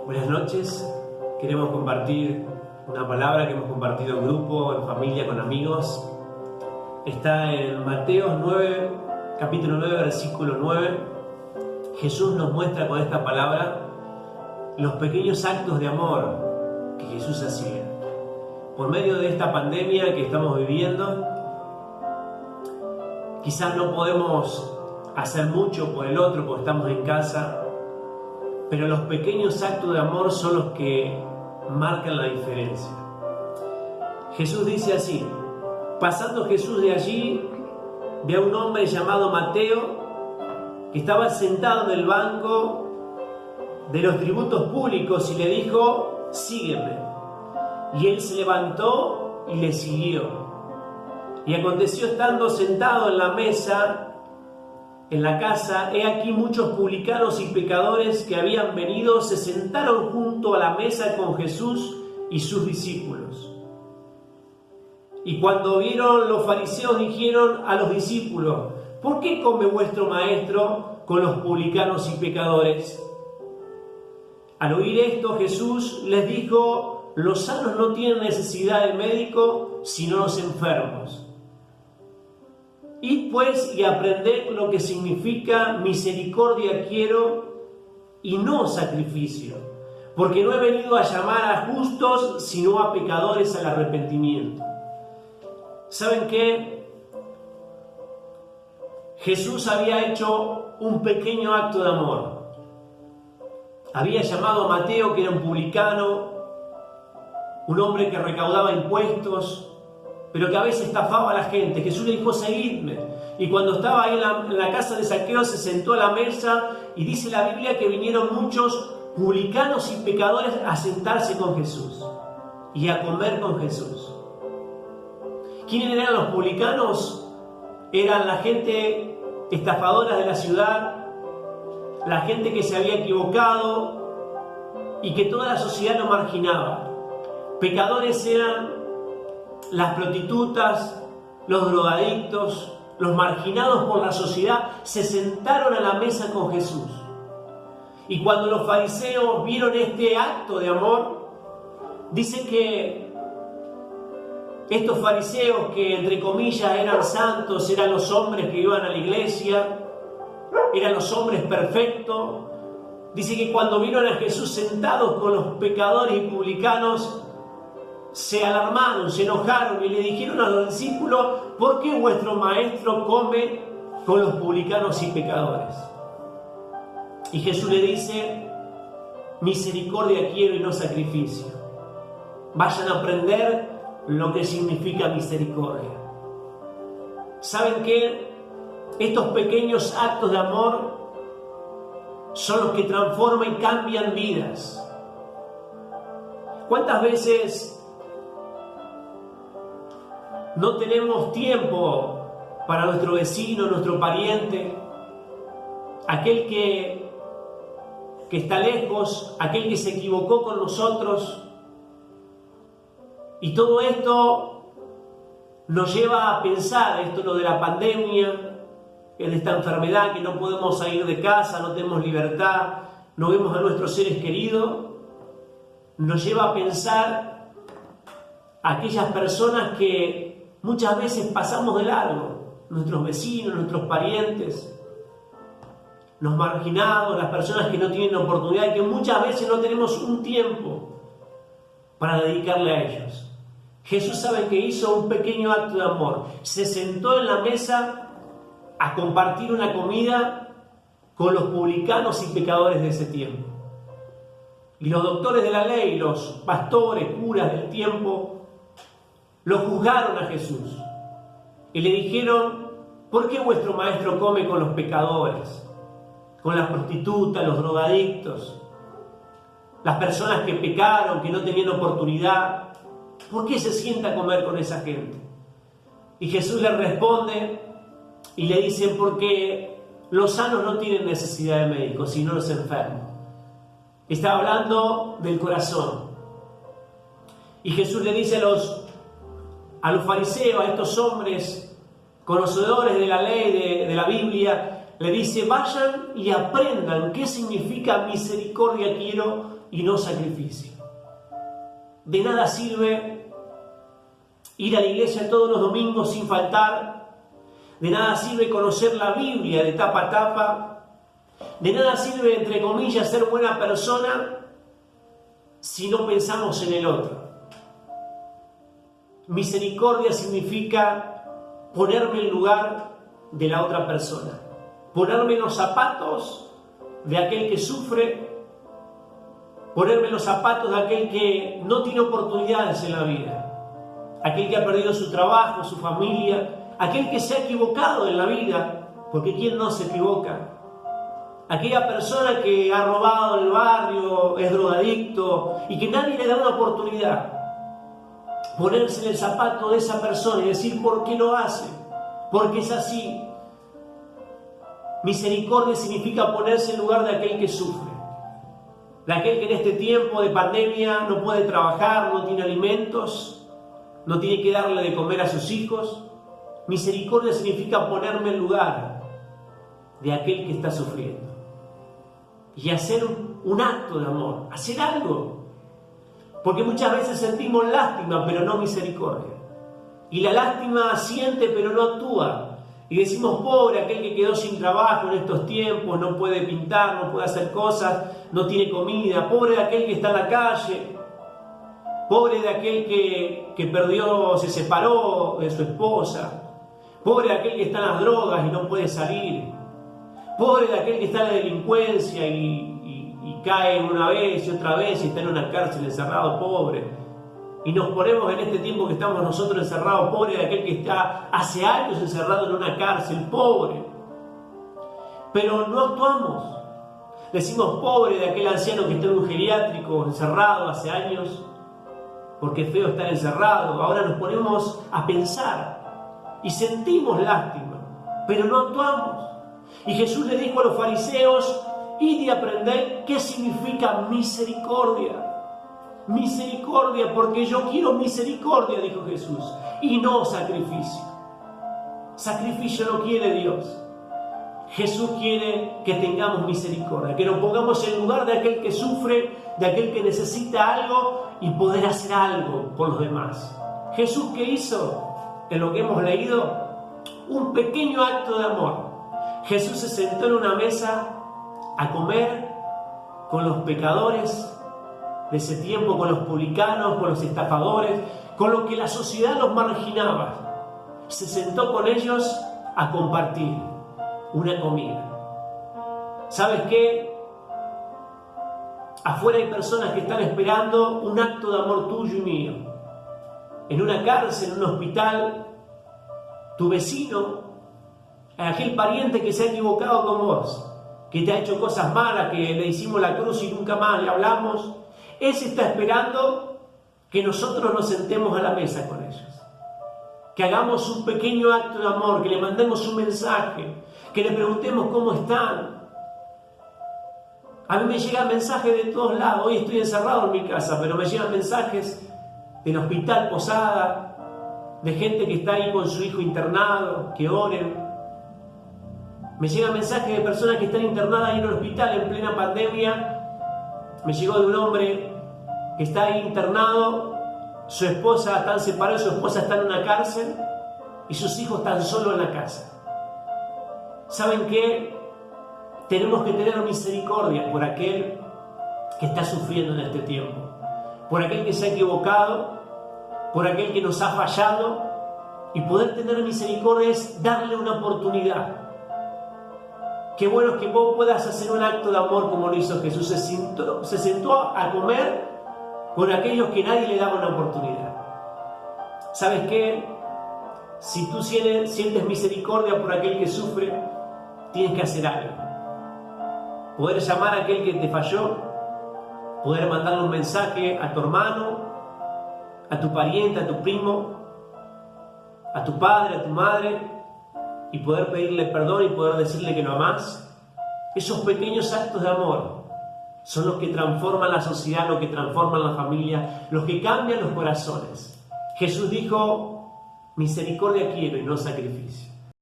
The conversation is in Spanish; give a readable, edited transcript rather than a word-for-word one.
Buenas noches, queremos compartir una palabra que hemos compartido en grupo, en familia, con amigos. Está en Mateo 9, capítulo 9, versículo 9. Jesús nos muestra con esta palabra los pequeños actos de amor que Jesús hacía. Por medio de esta pandemia que estamos viviendo, quizás no podemos hacer mucho por el otro porque estamos en casa, pero los pequeños actos de amor son los que marcan la diferencia. Jesús dice así: pasando Jesús de allí, ve a un hombre llamado Mateo, que estaba sentado en el banco de los tributos públicos, y le dijo: sígueme. Y él se levantó y le siguió. Y aconteció, estando sentado en la mesa, en la casa, he aquí muchos publicanos y pecadores que habían venido, se sentaron junto a la mesa con Jesús y sus discípulos. Y cuando vieron los fariseos, dijeron a los discípulos: ¿por qué come vuestro maestro con los publicanos y pecadores? Al oír esto, Jesús les dijo: los sanos no tienen necesidad de médico, sino los enfermos. Id pues y aprended lo que significa misericordia quiero y no sacrificio, porque no he venido a llamar a justos, sino a pecadores al arrepentimiento. ¿Saben qué? Jesús había hecho un pequeño acto de amor. Había llamado a Mateo, que era un publicano, un hombre que recaudaba impuestos, pero que a veces estafaba a la gente. Jesús le dijo: seguidme. Y cuando estaba ahí en la casa de Zaqueo, se sentó a la mesa, y dice la Biblia que vinieron muchos publicanos y pecadores a sentarse con Jesús y a comer con Jesús. ¿Quiénes eran los publicanos? Eran la gente estafadora de la ciudad, la gente que se había equivocado y que toda la sociedad lo marginaba. Pecadores eran las prostitutas, los drogadictos, los marginados por la sociedad. Se sentaron a la mesa con Jesús. Y cuando los fariseos vieron este acto de amor, dicen que estos fariseos, que entre comillas eran santos, eran los hombres que iban a la iglesia, eran los hombres perfectos, dice que cuando vieron a Jesús sentados con los pecadores y publicanos, se alarmaron, se enojaron y le dijeron a los discípulos: ¿por qué vuestro maestro come con los publicanos y pecadores? Y Jesús le dice: misericordia quiero y no sacrificio. Vayan a aprender lo que significa misericordia. ¿Saben qué? Estos pequeños actos de amor son los que transforman y cambian vidas. ¿Cuántas veces no tenemos tiempo para nuestro vecino, nuestro pariente, aquel que está lejos, aquel que se equivocó con nosotros? Y todo esto nos lleva a pensar, esto lo de la pandemia, de esta enfermedad, que no podemos salir de casa, no tenemos libertad, no vemos a nuestros seres queridos, nos lleva a pensar a aquellas personas que muchas veces pasamos de largo, nuestros vecinos, nuestros parientes, los marginados, las personas que no tienen oportunidad, y que muchas veces no tenemos un tiempo para dedicarle a ellos. Jesús, sabe que hizo un pequeño acto de amor. Se sentó en la mesa a compartir una comida con los publicanos y pecadores de ese tiempo. Y los doctores de la ley, los pastores, curas del tiempo, lo juzgaron a Jesús y le dijeron: ¿por qué vuestro maestro come con los pecadores, con las prostitutas, los drogadictos, las personas que pecaron, que no tenían oportunidad? ¿Por qué se sienta a comer con esa gente? Y Jesús le responde y le dice: porque los sanos no tienen necesidad de médicos, sino los enfermos. Está hablando del corazón. Y Jesús le dice a los fariseos, a estos hombres conocedores de la ley, de la Biblia, le dice, vayan y aprendan qué significa misericordia quiero y no sacrificio. De nada sirve ir a la iglesia todos los domingos sin faltar. De nada sirve conocer la Biblia de tapa a tapa. De nada sirve, entre comillas, ser buena persona si no pensamos en el otro. Misericordia significa ponerme en lugar de la otra persona. Ponerme en los zapatos de aquel que sufre. Ponerme en los zapatos de aquel que no tiene oportunidades en la vida. Aquel que ha perdido su trabajo, su familia. Aquel que se ha equivocado en la vida. Porque ¿quién no se equivoca? Aquella persona que ha robado en el barrio, es drogadicto y que nadie le da una oportunidad. Ponerse en el zapato de esa persona y decir por qué lo hace, porque es así. Misericordia significa ponerse en lugar de aquel que sufre, de aquel que en este tiempo de pandemia no puede trabajar, no tiene alimentos, no tiene que darle de comer a sus hijos. Misericordia significa ponerme en lugar de aquel que está sufriendo y hacer un acto de amor, hacer algo. Porque muchas veces sentimos lástima, pero no misericordia. Y la lástima siente, pero no actúa. Y decimos, pobre aquel que quedó sin trabajo en estos tiempos, no puede pintar, no puede hacer cosas, no tiene comida. Pobre de aquel que está en la calle. Pobre de aquel que perdió, se separó de su esposa. Pobre de aquel que está en las drogas y no puede salir. Pobre de aquel que está en la delincuencia y cae una vez y otra vez y está en una cárcel encerrado, pobre. Y nos ponemos en este tiempo que estamos nosotros encerrados, pobre de aquel que está hace años encerrado en una cárcel, pobre. Pero no actuamos. Decimos pobre de aquel anciano que está en un geriátrico encerrado hace años, porque es feo estar encerrado. Ahora nos ponemos a pensar y sentimos lástima, pero no actuamos. Y Jesús le dijo a los fariseos, id y aprended qué significa misericordia. Misericordia, porque yo quiero misericordia, dijo Jesús, y no sacrificio. Sacrificio no quiere Dios. Jesús quiere que tengamos misericordia, que nos pongamos en lugar de aquel que sufre, de aquel que necesita algo y poder hacer algo por los demás. Jesús, ¿qué hizo? En lo que hemos leído, un pequeño acto de amor. Jesús se sentó en una mesa a comer con los pecadores de ese tiempo, con los publicanos, con los estafadores, con los que la sociedad los marginaba. Se sentó con ellos a compartir una comida. ¿Sabes qué? Afuera hay personas que están esperando un acto de amor tuyo y mío. En una cárcel, en un hospital, tu vecino, aquel pariente que se ha equivocado con vos, que te ha hecho cosas malas, que le hicimos la cruz y nunca más le hablamos, ese está esperando que nosotros nos sentemos a la mesa con ellos. Que hagamos un pequeño acto de amor, que le mandemos un mensaje, que le preguntemos cómo están. A mí me llegan mensajes de todos lados. Hoy estoy encerrado en mi casa, pero me llegan mensajes del hospital Posada, de gente que está ahí con su hijo internado, que oren. Me llegan mensajes de personas que están internadas ahí en el hospital en plena pandemia. Me llegó de un hombre que está ahí internado, su esposa está separada, su esposa está en una cárcel y sus hijos están solos en la casa. ¿Saben qué? Tenemos que tener misericordia por aquel que está sufriendo en este tiempo, por aquel que se ha equivocado, por aquel que nos ha fallado, y poder tener misericordia es darle una oportunidad. Qué bueno es que vos puedas hacer un acto de amor como lo hizo Jesús. Se sentó a comer con aquellos que nadie le daba una oportunidad. ¿Sabes qué? Si tú sientes misericordia por aquel que sufre, tienes que hacer algo. Poder llamar a aquel que te falló, poder mandarle un mensaje a tu hermano, a tu pariente, a tu primo, a tu padre, a tu madre, y poder pedirle perdón y poder decirle que lo amás. Esos pequeños actos de amor son los que transforman la sociedad, los que transforman la familia, los que cambian los corazones. Jesús dijo, misericordia quiero y no sacrificio.